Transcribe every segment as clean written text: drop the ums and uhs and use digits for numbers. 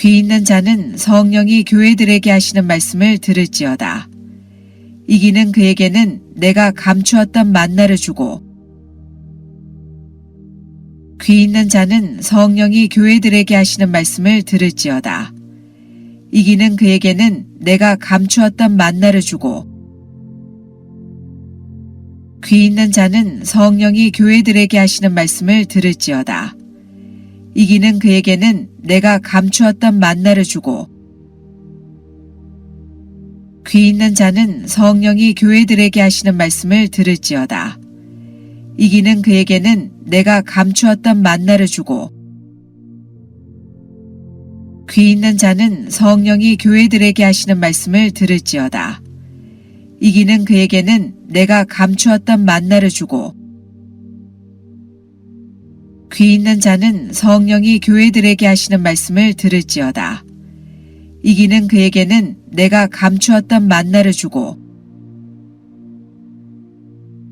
귀 있는 자는 성령이 교회들에게 하시는 말씀을 들을지어다. 이기는 그에게는 내가 감추었던 만나를 주고, 귀 있는 자는 성령이 교회들에게 하시는 말씀을 들을지어다. 이기는 그에게는 내가 감추었던 만나를 주고, 귀 있는 자는 성령이 교회들에게 하시는 말씀을 들을지어다. 이기는 그에게는 내가 감추었던 만나를 주고, 귀 있는 자는 성령이 교회들에게 하시는 말씀을 들을지어다. 이기는 그에게는 내가 감추었던 만나를 주고, 귀 있는 자는 성령이 교회들에게 하시는 말씀을 들을지어다. 이기는 그에게는 내가 감추었던 만나를 주고, 귀 있는 자는 성령이 교회들에게 하시는 말씀을 들을지어다. 이기는 그에게는 내가 감추었던 만나를 주고,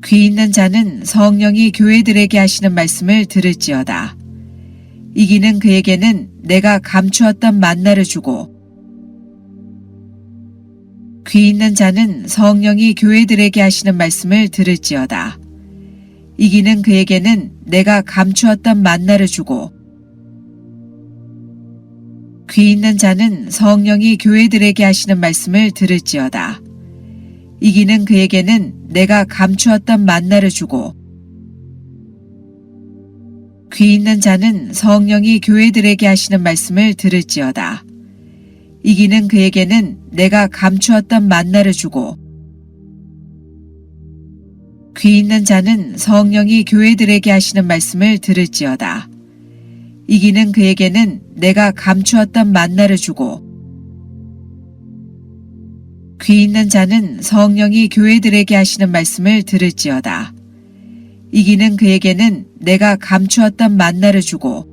귀 있는 자는 성령이 교회들에게 하시는 말씀을 들을지어다. 이기는 그에게는 내가 감추었던 만나를 주고, 귀 있는 자는 성령이 교회들에게 하시는 말씀을 들을지어다. 이기는 그에게는 내가 감추었던 만나를 주고, 귀 있는 자는 성령이 교회들에게 하시는 말씀을 들을지어다. 이기는 그에게는 내가 감추었던 만나를 주고, 귀 있는 자는 성령이 교회들에게 하시는 말씀을 들을지어다. 이기는 그에게는 내가 감추었던 만나를 주고, 귀 있는 자는 성령이 교회들에게 하시는 말씀을 들을지어다. 이기는 그에게는 내가 감추었던 만나를 주고, 귀 있는 자는 성령이 교회들에게 하시는 말씀을 들을지어다. 이기는 그에게는 내가 감추었던 만나를 주고,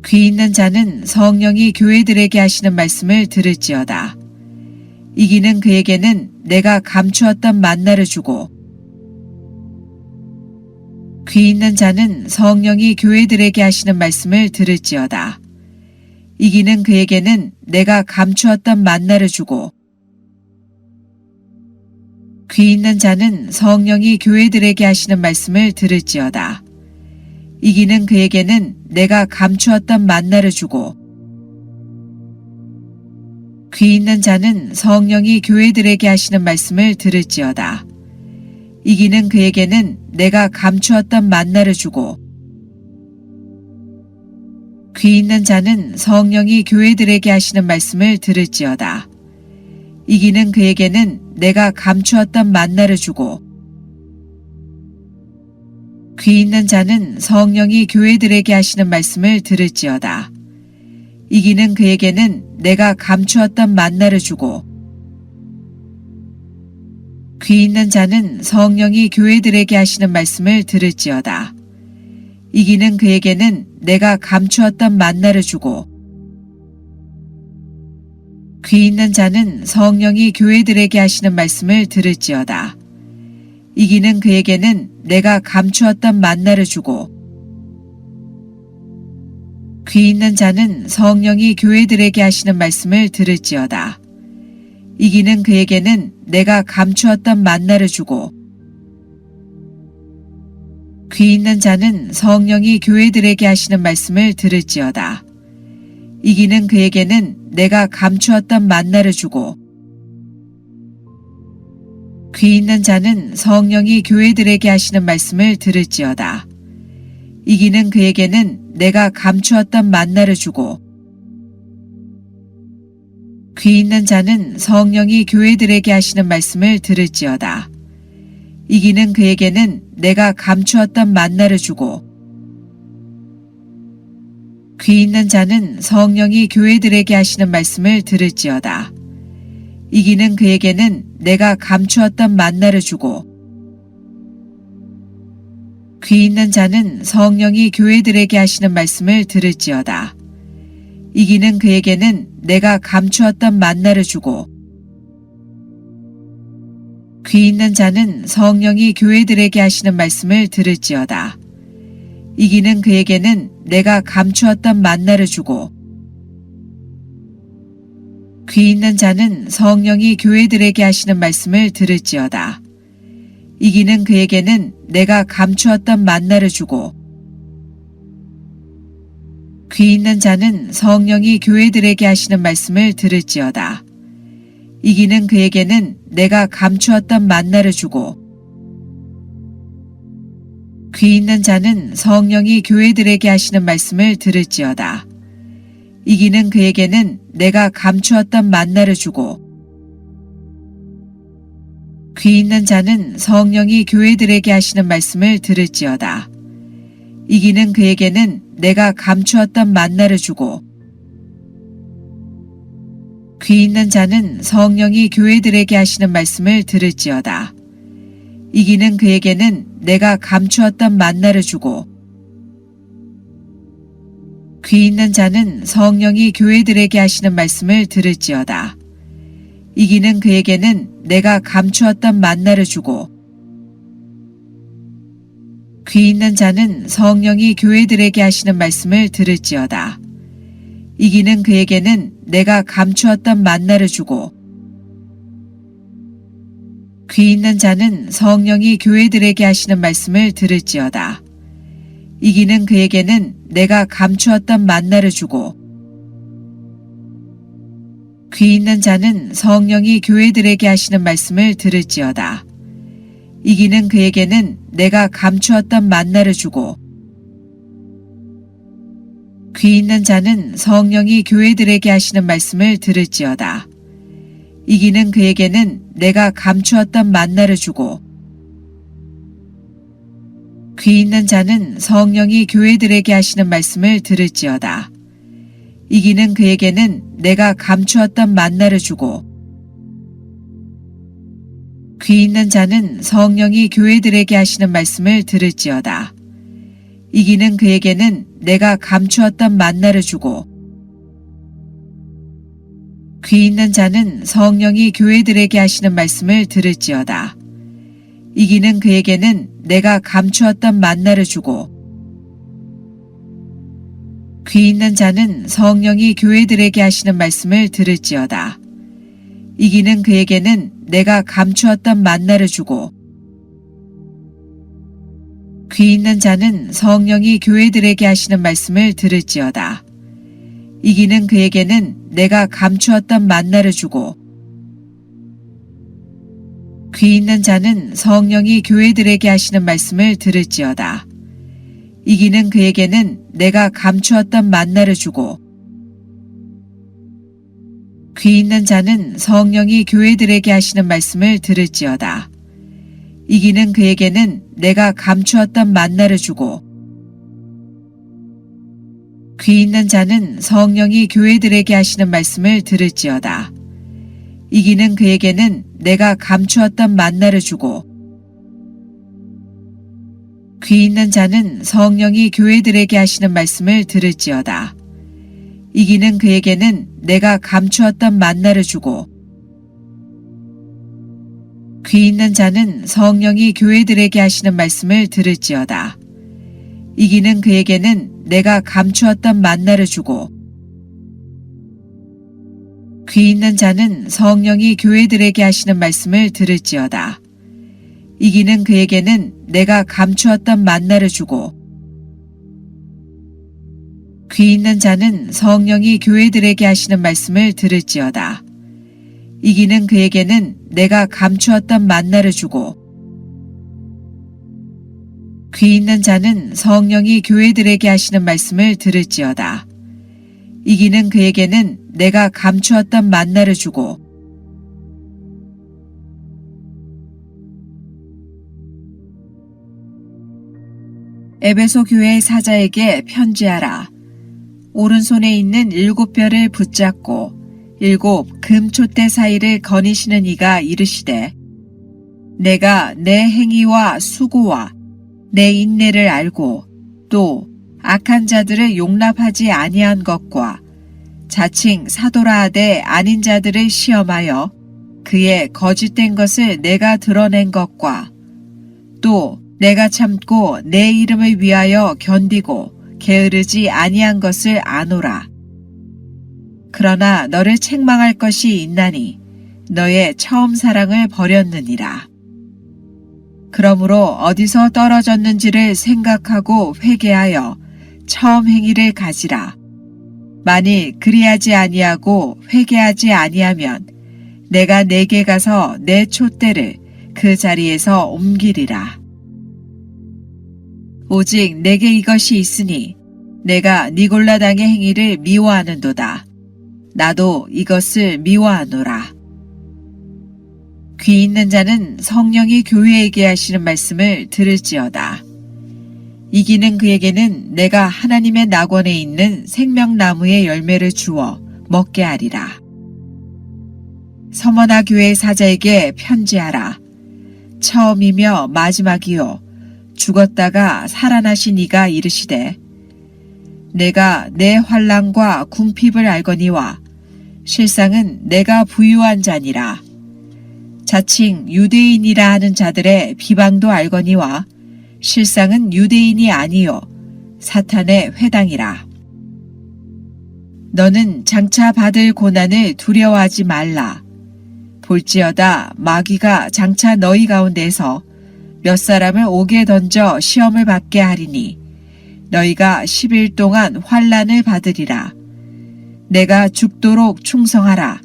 귀 있는 자는 성령이 교회들에게 하시는 말씀을 들을지어다. 이기는 그에게는 내가 감추었던 만나를 주고, 귀 있는 자는 성령이 교회들에게 하시는 말씀을 들을지어다. 이기는 그에게는 내가 감추었던 만나를 주고, 귀 있는 자는 성령이 교회들에게 하시는 말씀을 들을지어다. 이기는 그에게는 내가 감추었던 만나를 주고, 귀 있는 자는 성령이 교회들에게 하시는 말씀을 들을지어다. 이기는 그에게는 내가 감추었던 만나를 주고, 귀 있는 자는 성령이 교회들에게 하시는 말씀을 들을지어다. 이기는 그에게는 내가 감추었던 만나를 주고, 귀 있는 자는 성령이 교회들에게 하시는 말씀을 들을지어다. 이기는 그에게는 내가 감추었던 만나를 주고, 귀 있는 자는 성령이 교회들에게 하시는 말씀을 들을지어다. 이기는 그에게는 내가 감추었던 만나를 주고, 귀 있는 자는 성령이 교회들에게 하시는 말씀을 들을지어다. 이기는 그에게는 내가 감추었던 만나를 주고, 귀 있는 자는 성령이 교회들에게 하시는 말씀을 들을지어다. 이기는 그에게는 내가 감추었던 만나를 주고, 귀 있는 자는 성령이 교회들에게 하시는 말씀을 들을지어다. 이기는 그에게는 내가 감추었던 만나를 주고, 귀 있는 자는 성령이 교회들에게 하시는 말씀을 들을지어다. 이기는 그에게는 내가 감추었던 만나를 주고, 귀 있는 자는 성령이 교회들에게 하시는 말씀을 들을지어다. 이기는 그에게는 내가 감추었던 만나를 주고, 귀 있는 자는 성령이 교회들에게 하시는 말씀을 들을지어다. 이기는 그에게는 내가 감추었던 만나를 주고, 귀 있는 자는 성령이 교회들에게 하시는 말씀을 들을지어다. 이기는 그에게는 내가 감추었던 만나를 주고, 귀 있는 자는 성령이 교회들에게 하시는 말씀을 들을지어다. 이기는 그에게는 내가 감추었던 만나를 주고 귀 있는 자는 성령이 교회들에게 하시는 말씀을 들을지어다. 이기는 그에게는 내가 감추었던 만나를 주고 귀 있는 자는 성령이 교회들에게 하시는 말씀을 들을지어다. 이기는 그에게는 내가 감추었던 만나를 주고 귀 있는 자는 성령이 교회들에게 하시는 말씀을 들을지어다. 이기는 그에게는 내가 감추었던 만나를 주고 귀 있는 자는 성령이 교회들에게 하시는 말씀을 들을지어다. 이기는 그에게는 내가 감추었던 만나를 주고 귀 있는 자는 성령이 교회들에게 하시는 말씀을 들을지어다. 이기는 그에게는 내가 감추었던 만나를 주고 귀 있는 자는 성령이 교회들에게 하시는 말씀을 들을지어다. 이기는 그에게는 내가 감추었던 만나를 주고 귀 있는 자는 성령이 교회들에게 하시는 말씀을 들을지어다. 이기는 그에게는 내가 감추었던 만나를 주고 귀 있는 자는 성령이 교회들에게 하시는 말씀을 들을지어다. 이기는 그에게는 내가 감추었던 만나를 주고 귀 있는 자는 성령이 교회들에게 하시는 말씀을 들을지어다. 이기는 그에게는 내가 감추었던 만나를 주고 귀 있는 자는 성령이 교회들에게 하시는 말씀을 들을지어다. 이기는 그에게는 내가 감추었던 만나를 주고 귀 있는 자는 성령이 교회들에게 하시는 말씀을 들을지어다. 이기는 그에게는 내가 감추었던 만나를 주고 귀 있는 자는 성령이 교회들에게 하시는 말씀을 들을지어다. 이기는 그에게는 내가 감추었던 만나를 주고 귀 있는 자는 성령이 교회들에게 하시는 말씀을 들을지어다. 이기는 그에게는 내가 감추었던 만나를 주고 귀 있는 자는 성령이 교회들에게 하시는 말씀을 들을지어다. 이기는 그에게는 내가 감추었던 만나를 주고 귀 있는 자는 성령이 교회들에게 하시는 말씀을 들을지어다. 이기는 그에게는 내가 감추었던 만나를 주고 귀 있는 자는 성령이 교회들에게 하시는 말씀을 들을지어다. 이기는 그에게는 내가 감추었던 만나를 주고 귀 있는 자는 성령이 교회들에게 하시는 말씀을 들을지어다. 이기는 그에게는 내가 감추었던 만나를 주고 귀 있는 자는 성령이 교회들에게 하시는 말씀을 들을지어다. 이기는 그에게는 내가 감추었던 만나를 주고 귀 있는 자는 성령이 교회들에게 하시는 말씀을 들을지어다. 이기는 그에게는 내가 감추었던 만나를 주고 귀 있는 자는 성령이 교회들에게 하시는 말씀을 들을지어다. 이기는 그에게는 내가 감추었던 만나를 주고 귀 있는 자는 성령이 교회들에게 하시는 말씀을 들을지어다. 이기는 그에게는 내가 감추었던 만나를 주고 귀 있는 자는 성령이 교회들에게 하시는 말씀을 들을지어다. 이기는 그에게는 내가 감추었던 만나를 주고 귀 있는 자는 성령이 교회들에게 하시는 말씀을 들을지어다. 이기는 그에게는 내가 감추었던 만나를 주고 에베소 교회 사자에게 편지하라. 오른손에 있는 7별을 붙잡고 7 금촛대 사이를 거니시는 이가 이르시되 내가 내 행위와 수고와 내 인내를 알고 또 악한 자들을 용납하지 아니한 것과 자칭 사도라 하되 아닌 자들을 시험하여 그의 거짓된 것을 내가 드러낸 것과 또 내가 참고 내 이름을 위하여 견디고 게으르지 아니한 것을 아노라. 그러나 너를 책망할 것이 있나니 너의 처음 사랑을 버렸느니라. 그러므로 어디서 떨어졌는지를 생각하고 회개하여 처음 행위를 가지라. 만일 그리하지 아니하고 회개하지 아니하면 내가 내게 가서 내 촛대를 그 자리에서 옮기리라. 오직 내게 이것이 있으니 내가 니골라당의 행위를 미워하는도다. 나도 이것을 미워하노라. 귀 있는 자는 성령이 교회에게 하시는 말씀을 들을지어다. 이기는 그에게는 내가 하나님의 낙원에 있는 생명나무의 열매를 주어 먹게 하리라. 서머나 교회 사자에게 편지하라. 처음이며 마지막이요 죽었다가 살아나신 이가 이르시되 내가 내 환난과 궁핍을 알거니와 실상은 내가 부유한 자니라. 자칭 유대인이라 하는 자들의 비방도 알거니와 실상은 유대인이 아니요 사탄의 회당이라. 너는 장차 받을 고난을 두려워하지 말라. 볼지어다 마귀가 장차 너희 가운데서 몇 사람을 옥에 던져 시험을 받게 하리니 너희가 10일 동안 환난을 받으리라. 내가 죽도록 충성하라.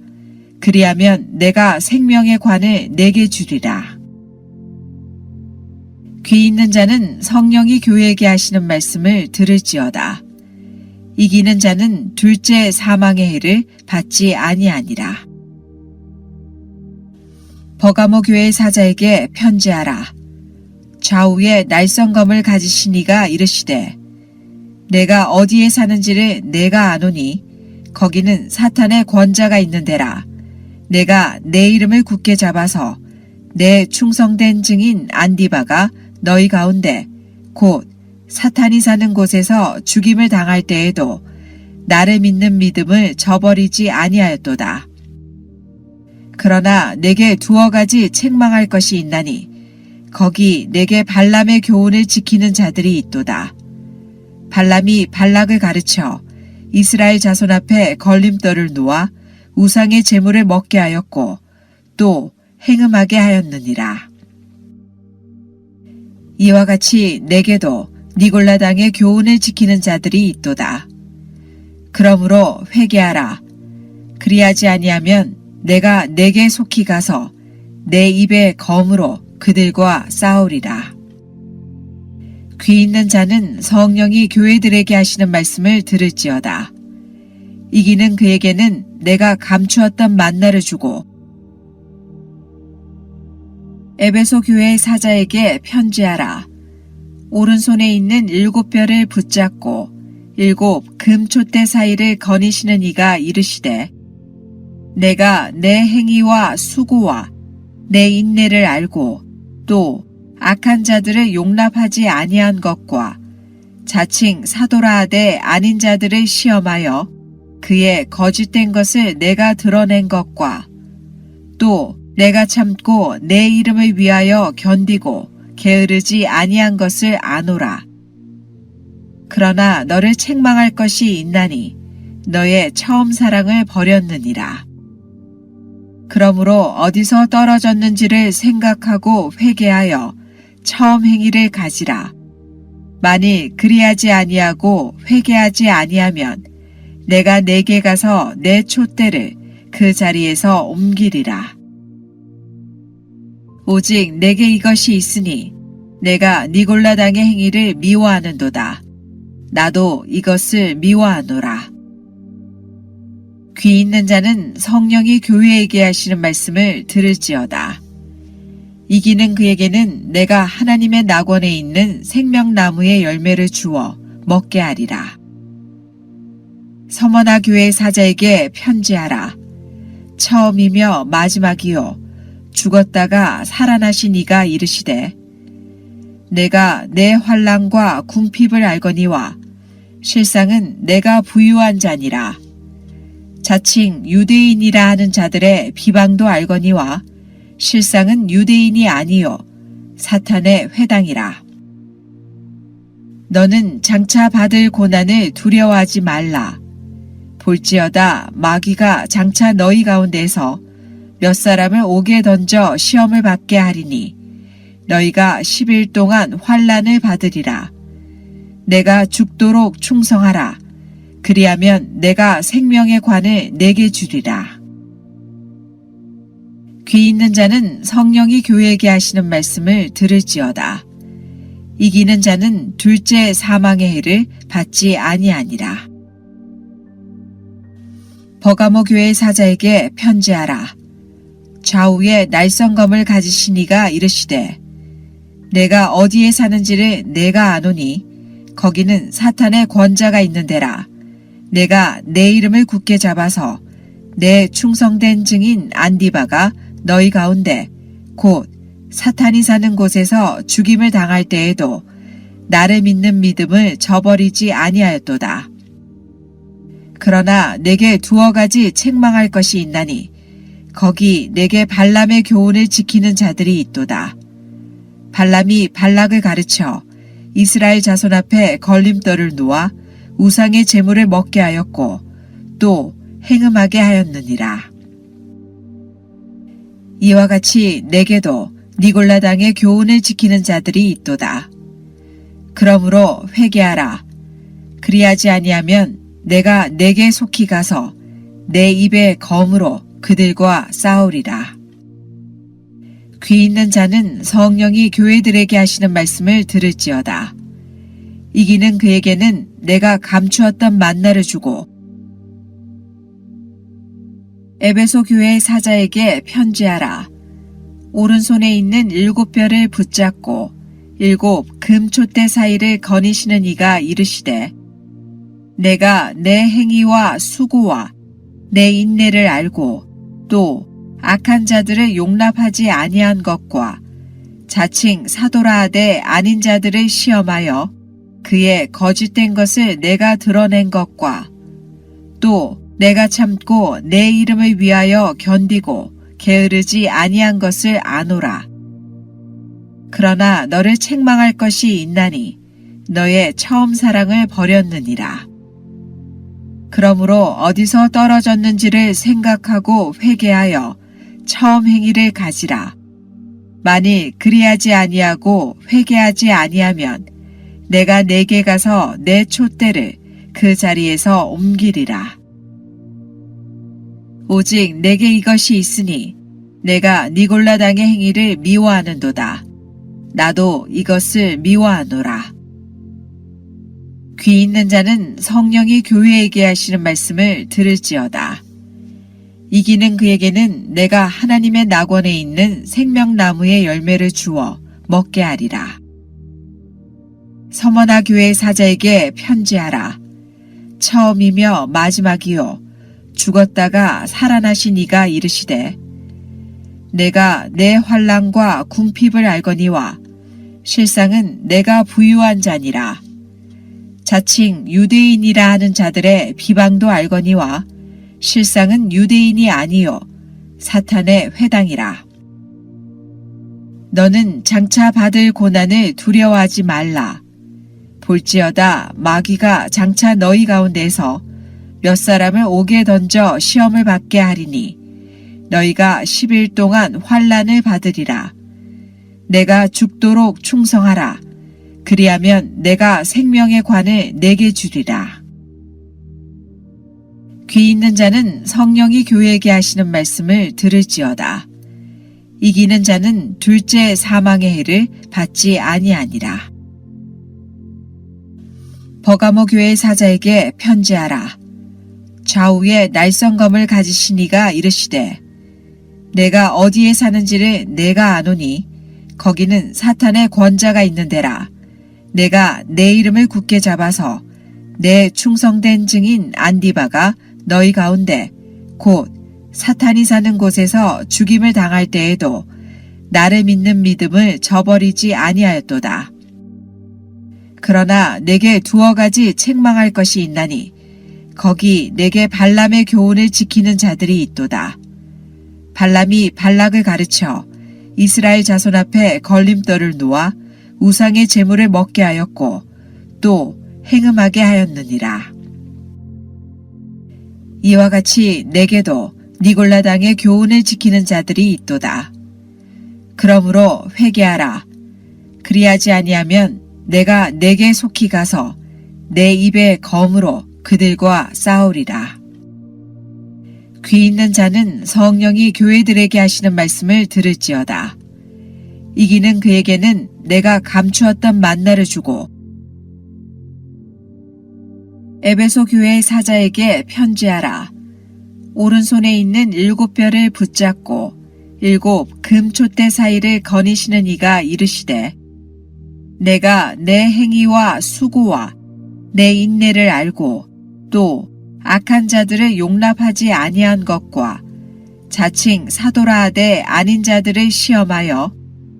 그리하면 내가 생명의 관을 내게 주리라. 귀 있는 자는 성령이 교회에게 하시는 말씀을 들을지어다. 이기는 자는 둘째 사망의 해를 받지 아니하니라. 버가모 교회 사자에게 편지하라. 좌우에 날성검을 가지신 이가 이르시되 내가 어디에 사는지를 내가 아노니 거기는 사탄의 권자가 있는 데라. 내가 내 이름을 굳게 잡아서 내 충성된 증인 안디바가 너희 가운데 곧 사탄이 사는 곳에서 죽임을 당할 때에도 나를 믿는 믿음을 저버리지 아니하였도다. 그러나 내게 두어 가지 책망할 것이 있나니 거기 내게 발람의 교훈을 지키는 자들이 있도다. 발람이 발락을 가르쳐 이스라엘 자손 앞에 걸림돌을 놓아 우상의 제물을 먹게 하였고 또 행음하게 하였느니라. 이와 같이 내게도 니골라당의 교훈을 지키는 자들이 있도다. 그러므로 회개하라. 그리하지 아니하면 내가 내게 속히 가서 내 입의 검으로 그들과 싸우리라. 귀 있는 자는 성령이 교회들에게 하시는 말씀을 들을지어다. 이기는 그에게는 내가 감추었던 만나를 주고 에베소 교회 사자에게 편지하라. 오른손에 있는 7별을 붙잡고 7 금촛대 사이를 거니시는 이가 이르시되 내가 내 행위와 수고와 내 인내를 알고 또 악한 자들을 용납하지 아니한 것과 자칭 사도라 하되 아닌 자들을 시험하여 그의 거짓된 것을 내가 드러낸 것과 또 내가 참고 내 이름을 위하여 견디고 게으르지 아니한 것을 아노라. 그러나 너를 책망할 것이 있나니 너의 처음 사랑을 버렸느니라. 그러므로 어디서 떨어졌는지를 생각하고 회개하여 처음 행위를 가지라. 만일 그리하지 아니하고 회개하지 아니하면 내가 내게 가서 내 촛대를 그 자리에서 옮기리라. 오직 내게 이것이 있으니 내가 니골라당의 행위를 미워하는도다. 나도 이것을 미워하노라. 귀 있는 자는 성령이 교회에게 하시는 말씀을 들을지어다. 이기는 그에게는 내가 하나님의 낙원에 있는 생명나무의 열매를 주어 먹게 하리라. 서머나 교회 사자에게 편지하라. 처음이며 마지막이요 죽었다가 살아나신 이가 이르시되 내가 내 환난과 궁핍을 알거니와 실상은 내가 부유한 자니라. 자칭 유대인이라 하는 자들의 비방도 알거니와 실상은 유대인이 아니요 사탄의 회당이라. 너는 장차 받을 고난을 두려워하지 말라. 볼지어다 마귀가 장차 너희 가운데서 몇 사람을 옥에 던져 시험을 받게 하리니 너희가 10일 동안 환난을 받으리라. 내가 죽도록 충성하라. 그리하면 내가 생명의 관을 내게 주리라. 귀 있는 자는 성령이 교회에게 하시는 말씀을 들을지어다. 이기는 자는 둘째 사망의 해를 받지 아니하니라. 버가모 교회 사자에게 편지하라. 좌우에 날성검을 가지신 이가 이르시되 내가 어디에 사는지를 내가 아노니 거기는 사탄의 권자가 있는 데라. 내가 내 이름을 굳게 잡아서 내 충성된 증인 안디바가 너희 가운데 곧 사탄이 사는 곳에서 죽임을 당할 때에도 나를 믿는 믿음을 저버리지 아니하였도다. 그러나 내게 두어 가지 책망할 것이 있나니 거기 내게 발람의 교훈을 지키는 자들이 있도다. 발람이 발락을 가르쳐 이스라엘 자손 앞에 걸림돌을 놓아 우상의 제물을 먹게 하였고 또 행음하게 하였느니라. 이와 같이 내게도 니골라 당의 교훈을 지키는 자들이 있도다. 그러므로 회개하라. 그리하지 아니하면 내가 내게 속히 가서 내 입의 검으로 그들과 싸우리라. 귀 있는 자는 성령이 교회들에게 하시는 말씀을 들을지어다. 이기는 그에게는 내가 감추었던 만나를 주고 에베소 교회 사자에게 편지하라. 오른손에 있는 7별을 붙잡고 7 금촛대 사이를 거니시는 이가 이르시되 내가 내 행위와 수고와 내 인내를 알고 또 악한 자들을 용납하지 아니한 것과 자칭 사도라 하되 아닌 자들을 시험하여 그의 거짓된 것을 내가 드러낸 것과 또 내가 참고 내 이름을 위하여 견디고 게으르지 아니한 것을 아노라. 그러나 너를 책망할 것이 있나니 너의 처음 사랑을 버렸느니라. 그러므로 어디서 떨어졌는지를 생각하고 회개하여 처음 행위를 가지라. 만일 그리하지 아니하고 회개하지 아니하면 내가 내게 가서 내 촛대를 그 자리에서 옮기리라. 오직 내게 이것이 있으니 내가 니골라 당의 행위를 미워하는도다. 나도 이것을 미워하노라. 귀 있는 자는 성령이 교회에게 하시는 말씀을 들을지어다. 이기는 그에게는 내가 하나님의 낙원에 있는 생명나무의 열매를 주어 먹게 하리라. 서머나 교회 사자에게 편지하라. 처음이며 마지막이요 죽었다가 살아나신 이가 이르시되 내가 내 환난과 궁핍을 알거니와 실상은 내가 부유한 자니라. 자칭 유대인이라 하는 자들의 비방도 알거니와 실상은 유대인이 아니요 사탄의 회당이라. 너는 장차 받을 고난을 두려워하지 말라. 볼지어다 마귀가 장차 너희 가운데서 몇 사람을 옥에 던져 시험을 받게 하리니 너희가 10일 동안 환난을 받으리라. 내가 죽도록 충성하라. 그리하면 내가 생명의 관을 내게 주리라. 귀 있는 자는 성령이 교회에게 하시는 말씀을 들을지어다. 이기는 자는 둘째 사망의 해를 받지 아니하니라. 버가모 교회 사자에게 편지하라. 좌우에 날성검을 가지신 이가 이르시되 내가 어디에 사는지를 내가 아노니 거기는 사탄의 권자가 있는 데라. 내가 내 이름을 굳게 잡아서 내 충성된 증인 안디바가 너희 가운데 곧 사탄이 사는 곳에서 죽임을 당할 때에도 나를 믿는 믿음을 저버리지 아니하였도다. 그러나 내게 두어 가지 책망할 것이 있나니 거기 내게 발람의 교훈을 지키는 자들이 있도다. 발람이 발락을 가르쳐 이스라엘 자손 앞에 걸림돌을 놓아 우상의 제물을 먹게 하였고 또 행음하게 하였느니라. 이와 같이 내게도 니골라당의 교훈을 지키는 자들이 있도다. 그러므로 회개하라. 그리하지 아니하면 내가 내게 속히 가서 내 입의 검으로 그들과 싸우리라. 귀 있는 자는 성령이 교회들에게 하시는 말씀을 들을지어다. 이기는 그에게는 내가 감추었던 만나를 주고 에베소 교회 사자에게 편지하라. 오른손에 있는 7뼈를 붙잡고 7 금촛대 사이를 거니시는 이가 이르시되 내가 내 행위와 수고와 내 인내를 알고 또 악한 자들을 용납하지 아니한 것과 자칭 사도라 하되 아닌 자들을 시험하여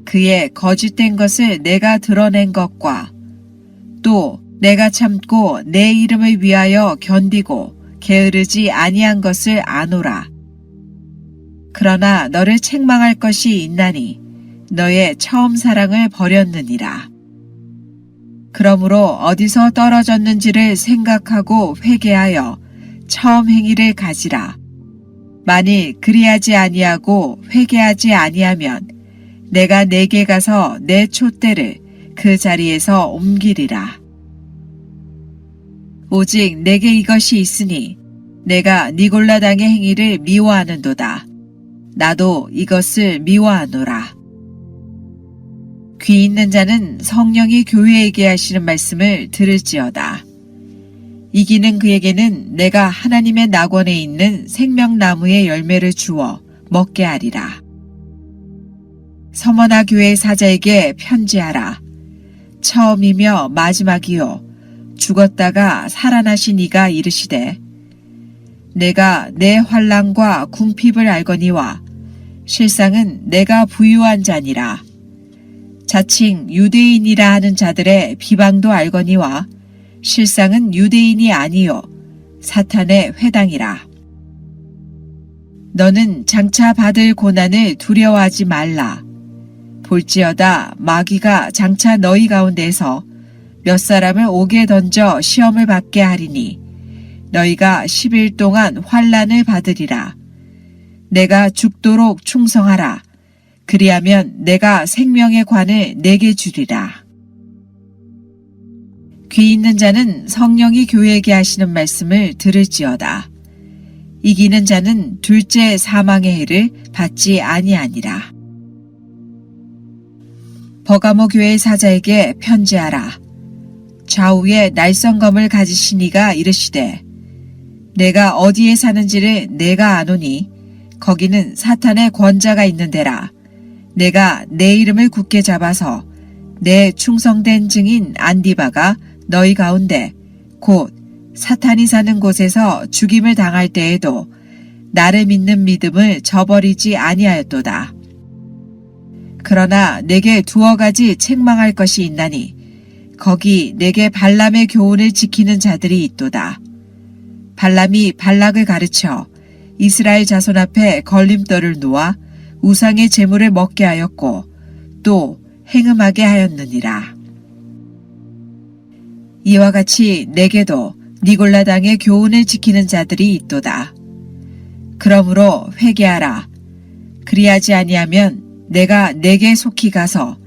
그의 거짓된 것을 내가 드러낸 것과 또 내가 참고 내 이름을 위하여 견디고 게으르지 아니한 것을 아노라. 그러나 너를 책망할 것이 있나니 너의 처음 사랑을 버렸느니라. 그러므로 어디서 떨어졌는지를 생각하고 회개하여 처음 행위를 가지라. 만일 그리하지 아니하고 회개하지 아니하면 내가 내게 가서 내 촛대를 그 자리에서 옮기리라. 오직 내게 이것이 있으니 내가 니골라당의 행위를 미워하는도다. 나도 이것을 미워하노라. 귀 있는 자는 성령이 교회에게 하시는 말씀을 들을지어다. 이기는 그에게는 내가 하나님의 낙원에 있는 생명나무의 열매를 주어 먹게 하리라. 서머나 교회 사자에게 편지하라. 처음이며 마지막이요 죽었다가 살아나신 이가 이르시되 내가 내 환난과 궁핍을 알거니와 실상은 내가 부유한 자니라. 자칭 유대인이라 하는 자들의 비방도 알거니와 실상은 유대인이 아니요 사탄의 회당이라. 너는 장차 받을 고난을 두려워하지 말라. 볼지어다 마귀가 장차 너희 가운데서 몇 사람을 옥에 던져 시험을 받게 하리니 너희가 10일 동안 환난을 받으리라. 내가 죽도록 충성하라. 그리하면 내가 생명의 관을 내게 주리라. 귀 있는 자는 성령이 교회에게 하시는 말씀을 들을지어다. 이기는 자는 둘째 사망의 해를 받지 아니하니라. 버가모 교회 사자에게 편지하라. 좌우에 날성검을 가지신 이가 이르시되 내가 어디에 사는지를 내가 아노니 거기는 사탄의 권자가 있는 데라. 내가 내 이름을 굳게 잡아서 내 충성된 증인 안디바가 너희 가운데 곧 사탄이 사는 곳에서 죽임을 당할 때에도 나를 믿는 믿음을 저버리지 아니하였도다. 그러나 내게 2가지 책망할 것이 있나니 거기 내게 발람의 교훈을 지키는 자들이 있도다. 발람이 발락을 가르쳐 이스라엘 자손 앞에 걸림돌을 놓아 우상의 제물을 먹게 하였고 또 행음하게 하였느니라. 이와 같이 내게도 니골라당의 교훈을 지키는 자들이 있도다. 그러므로 회개하라. 그리하지 아니하면 내가 내게 속히 가서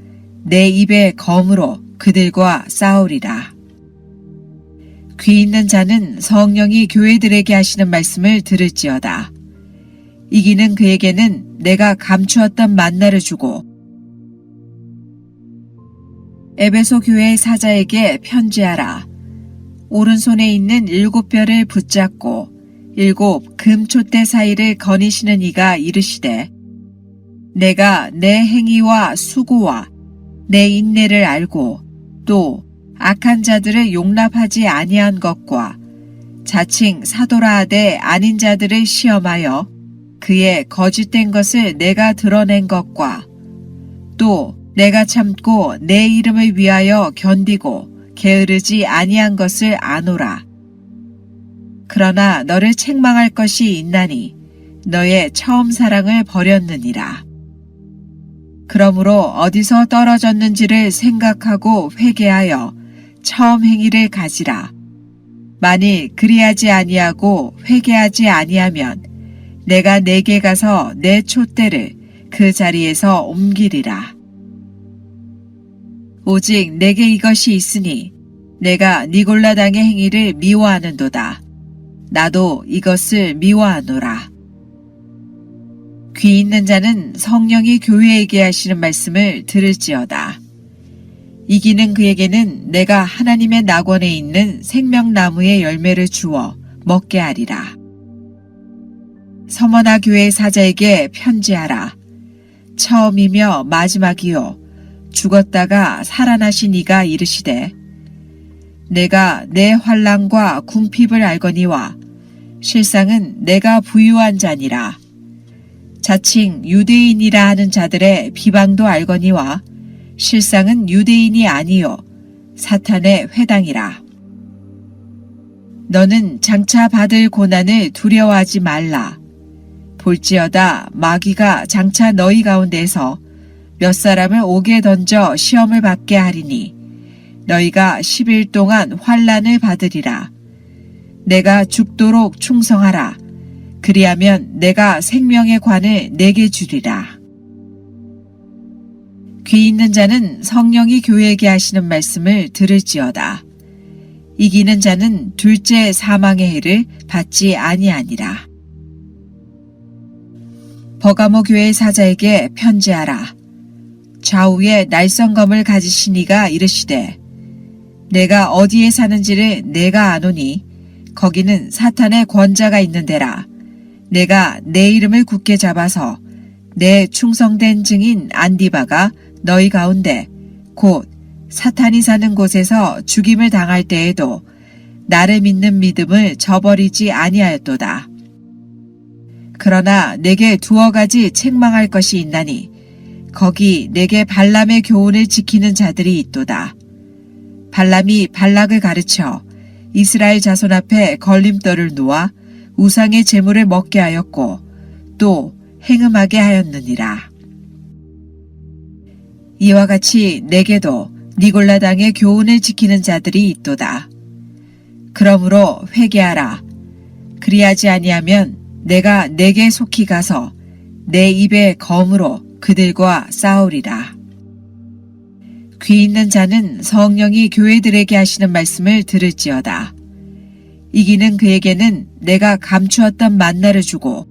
내 입의 검으로 그들과 싸우리라. 귀 있는 자는 성령이 교회들에게 하시는 말씀을 들을지어다. 이기는 그에게는 내가 감추었던 만나를 주고 에베소 교회 사자에게 편지하라. 오른손에 있는 7뼈를 붙잡고 7 금촛대 사이를 거니시는 이가 이르시되 내가 내 행위와 수고와 내 인내를 알고 또 악한 자들을 용납하지 아니한 것과 자칭 사도라 하되 아닌 자들을 시험하여 그의 거짓된 것을 내가 드러낸 것과 또 내가 참고 내 이름을 위하여 견디고 게으르지 아니한 것을 아노라. 그러나 너를 책망할 것이 있나니 너의 처음 사랑을 버렸느니라. 그러므로 어디서 떨어졌는지를 생각하고 회개하여 처음 행위를 가지라. 만일 그리하지 아니하고 회개하지 아니하면 내가 내게 가서 내 촛대를 그 자리에서 옮기리라. 오직 내게 이것이 있으니 내가 니골라당의 행위를 미워하는도다. 나도 이것을 미워하노라. 귀 있는 자는 성령이 교회에게 하시는 말씀을 들을지어다. 이기는 그에게는 내가 하나님의 낙원에 있는 생명나무의 열매를 주어 먹게 하리라. 서머나 교회 사자에게 편지하라. 처음이며 마지막이요 죽었다가 살아나신 이가 이르시되 내가 내 환난과 궁핍을 알거니와 실상은 내가 부유한 자니라. 자칭 유대인이라 하는 자들의 비방도 알거니와 실상은 유대인이 아니요 사탄의 회당이라. 너는 장차 받을 고난을 두려워하지 말라. 볼지어다 마귀가 장차 너희 가운데서 몇 사람을 옥에 던져 시험을 받게 하리니 너희가 10일 동안 환난을 받으리라. 내가 죽도록 충성하라. 그리하면 내가 생명의 관을 내게 주리라. 귀 있는 자는 성령이 교회에게 하시는 말씀을 들을지어다. 이기는 자는 둘째 사망의 해를 받지 아니하니라. 버가모 교회 사자에게 편지하라. 좌우에 날성검을 가지신 이가 이르시되 내가 어디에 사는지를 내가 아노니 거기는 사탄의 권자가 있는 데라. 내가 내 이름을 굳게 잡아서 내 충성된 증인 안디바가 너희 가운데 곧 사탄이 사는 곳에서 죽임을 당할 때에도 나를 믿는 믿음을 저버리지 아니하였도다. 그러나 내게 두어 가지 책망할 것이 있나니 거기 내게 발람의 교훈을 지키는 자들이 있도다. 발람이 발락을 가르쳐 이스라엘 자손 앞에 걸림돌을 놓아 우상의 제물을 먹게 하였고 또 행음하게 하였느니라. 이와 같이 내게도 니골라당의 교훈을 지키는 자들이 있도다. 그러므로 회개하라. 그리하지 아니하면 내가 내게 속히 가서 내 입의 검으로 그들과 싸우리라. 귀 있는 자는 성령이 교회들에게 하시는 말씀을 들을지어다. 이기는 그에게는 내가 감추었던 만나를 주고